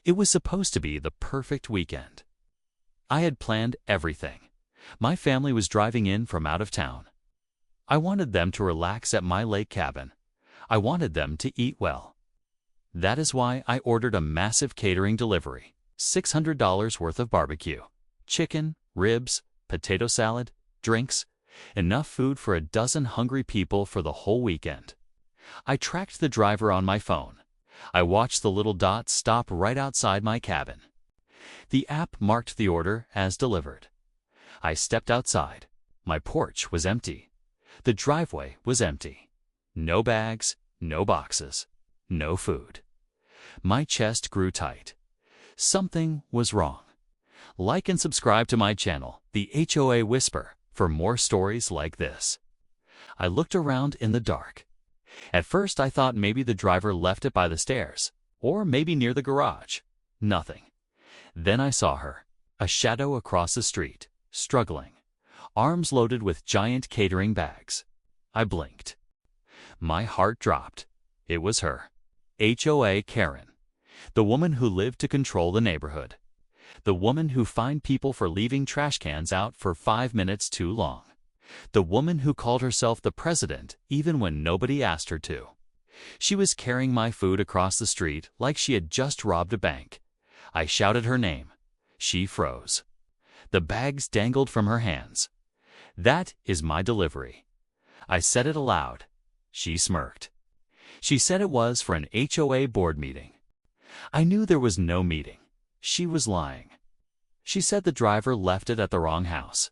It was supposed to be the perfect weekend. I had planned everything. My family was driving in from out of town. I wanted them to relax at my lake cabin. I wanted them to eat well. That is why I ordered a massive catering delivery, $600 worth of barbecue, chicken, ribs, potato salad, drinks, enough food for a dozen hungry people for the whole weekend. I tracked the driver on my phone. I watched the little dot stop right outside my cabin. The app marked the order as delivered. I stepped outside. My porch was empty. The driveway was empty. No bags, no boxes, no food. My chest grew tight. Something was wrong. Like and subscribe to my channel, The HOA Whisper, for more stories like this. I looked around in the dark. At first I thought maybe the driver left it by the stairs, or maybe near the garage. Nothing. Then I saw her, a shadow across the street, struggling, arms loaded with giant catering bags. I blinked. My heart dropped. It was her, HOA Karen, the woman who lived to control the neighborhood, the woman who fined people for leaving trash cans out for 5 minutes too long, the woman who called herself the president even when nobody asked her to. She was carrying my food across the street like she had just robbed a bank. I shouted her name. She froze. The bags dangled from her hands. "That is my delivery." I said it aloud. She smirked. She said it was for an HOA board meeting. I knew there was no meeting. She was lying. She said the driver left it at the wrong house.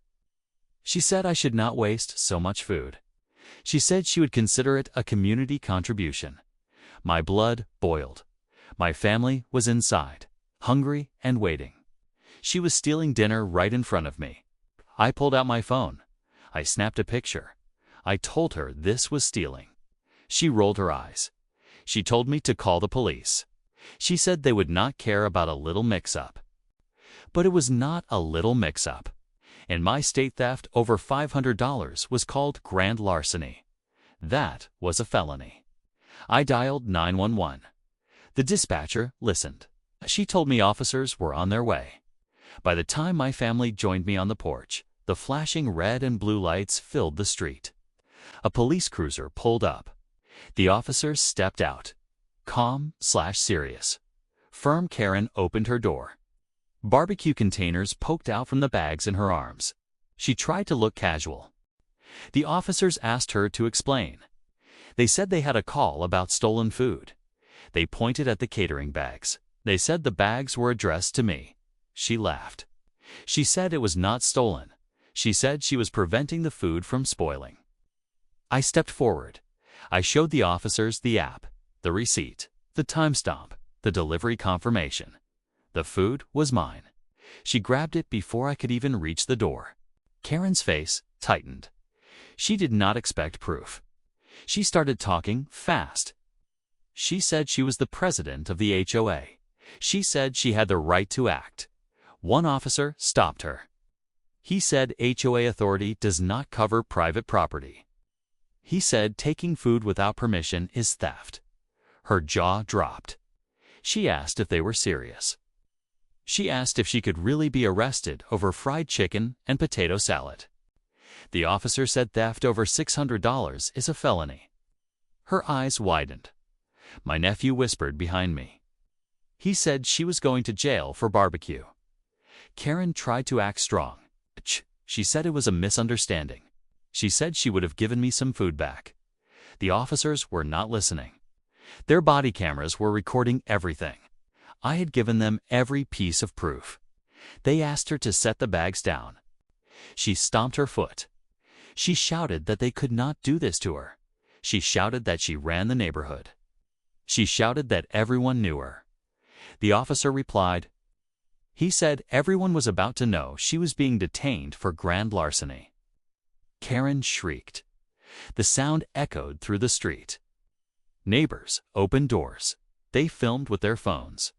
She said I should not waste so much food. She said she would consider it a community contribution. My blood boiled. My family was inside, hungry and waiting. She was stealing dinner right in front of me. I pulled out my phone. I snapped a picture. I told her this was stealing. She rolled her eyes. She told me to call the police. She said they would not care about a little mix-up. But it was not a little mix-up. In my state, theft over $500 was called grand larceny. That was a felony. I dialed 911. The dispatcher listened. She told me officers were on their way. By the time my family joined me on the porch, the flashing red and blue lights filled the street. A police cruiser pulled up. The officers stepped out. Calm/serious. Firm Karen opened her door. Barbecue containers poked out from the bags in her arms. She tried to look casual. The officers asked her to explain. They said they had a call about stolen food. They pointed at the catering bags. They said the bags were addressed to me. She laughed. She said it was not stolen. She said she was preventing the food from spoiling. I stepped forward. I showed the officers the app, the receipt, the timestamp, the delivery confirmation. The food was mine. She grabbed it before I could even reach the door. Karen's face tightened. She did not expect proof. She started talking fast. She said she was the president of the HOA. She said she had the right to act. One officer stopped her. He said HOA authority does not cover private property. He said taking food without permission is theft. Her jaw dropped. She asked if they were serious. She asked if she could really be arrested over fried chicken and potato salad. The officer said theft over $600 is a felony. Her eyes widened. My nephew whispered behind me. He said she was going to jail for barbecue. Karen tried to act strong. She said it was a misunderstanding. She said she would have given me some food back. The officers were not listening. Their body cameras were recording everything. I had given them every piece of proof. They asked her to set the bags down. She stomped her foot. She shouted that they could not do this to her. She shouted that she ran the neighborhood. She shouted that everyone knew her. The officer replied. He said everyone was about to know she was being detained for grand larceny. Karen shrieked. The sound echoed through the street. Neighbors opened doors. They filmed with their phones.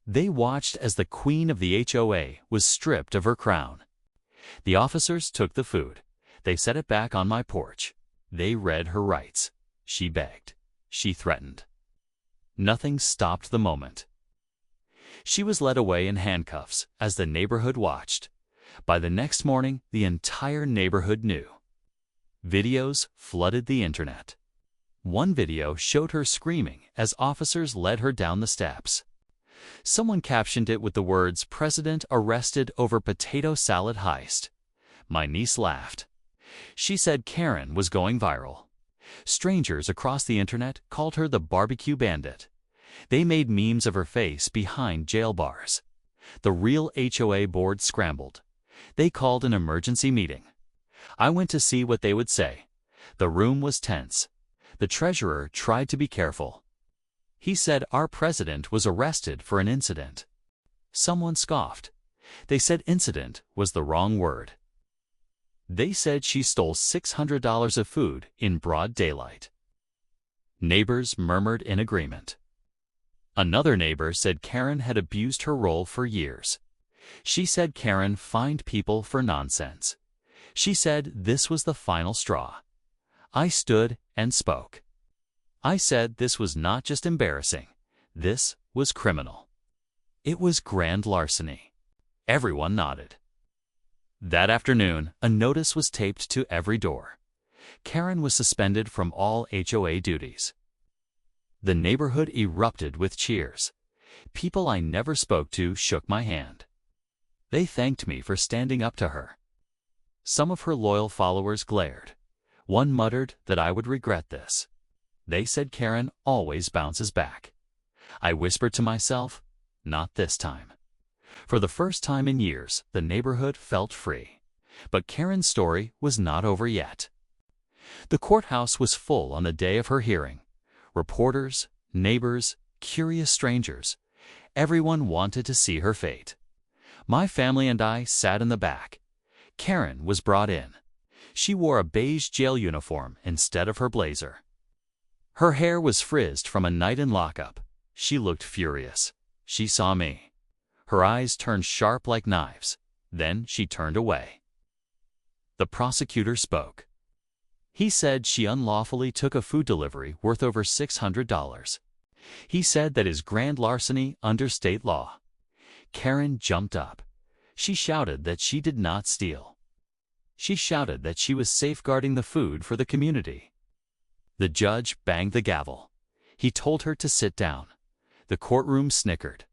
They watched as the queen of the HOA was stripped of her crown. The officers took the food. They set it back on my porch. They read her rights. She begged. She threatened. Nothing stopped the moment. She was led away in handcuffs as the neighborhood watched. By the next morning, the entire neighborhood knew. Videos flooded the internet. One video showed her screaming as officers led her down the steps. Someone captioned it with the words, "President arrested over potato salad heist." My niece laughed. She said Karen was going viral. Strangers across the internet called her the barbecue bandit. They made memes of her face behind jail bars. The real HOA board scrambled. They called an emergency meeting. I went to see what they would say. The room was tense. The treasurer tried to be careful. He said our president was arrested for an incident. Someone scoffed. They said incident was the wrong word. They said she stole $600 of food in broad daylight. Neighbors murmured in agreement. Another neighbor said Karen had abused her role for years. She said Karen fined people for nonsense. She said this was the final straw. I stood and spoke. I said this was not just embarrassing. This was criminal. It was grand larceny. Everyone nodded. That afternoon, a notice was taped to every door. Karen was suspended from all HOA duties. The neighborhood erupted with cheers. People I never spoke to shook my hand. They thanked me for standing up to her. Some of her loyal followers glared. One muttered that I would regret this. They said Karen always bounces back. I whispered to myself, not this time. For the first time in years, the neighborhood felt free. But Karen's story was not over yet. The courthouse was full on the day of her hearing. Reporters, neighbors, curious strangers. Everyone wanted to see her fate. My family and I sat in the back. Karen was brought in. She wore a beige jail uniform instead of her blazer. Her hair was frizzed from a night in lockup. She looked furious. She saw me. Her eyes turned sharp like knives. Then she turned away. The prosecutor spoke. He said she unlawfully took a food delivery worth over $600. He said that is grand larceny under state law. Karen jumped up. She shouted that she did not steal. She shouted that she was safeguarding the food for the community. The judge banged the gavel. He told her to sit down. The courtroom snickered.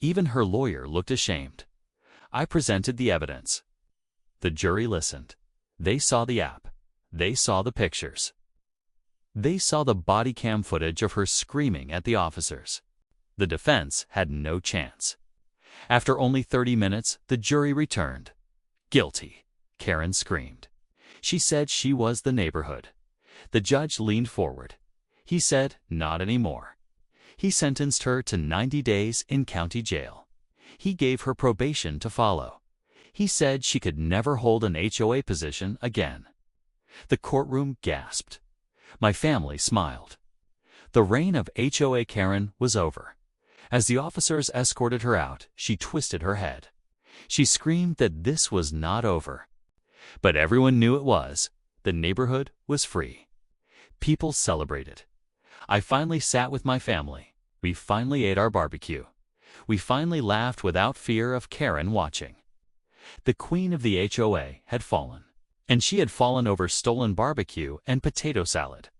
Even her lawyer looked ashamed. I presented the evidence. The jury listened. They saw the app. They saw the pictures. They saw the body cam footage of her screaming at the officers. The defense had no chance. After only 30 minutes, the jury returned. Guilty, Karen screamed. She said she was the neighborhood. The judge leaned forward. He said, not anymore. He sentenced her to 90 days in county jail. He gave her probation to follow. He said she could never hold an HOA position again. The courtroom gasped. My family smiled. The reign of HOA Karen was over. As the officers escorted her out, she twisted her head. She screamed that this was not over. But everyone knew it was. The neighborhood was free. People celebrated. I finally sat with my family. We finally ate our barbecue. We finally laughed without fear of Karen watching. The queen of the HOA had fallen. And she had fallen over stolen barbecue and potato salad.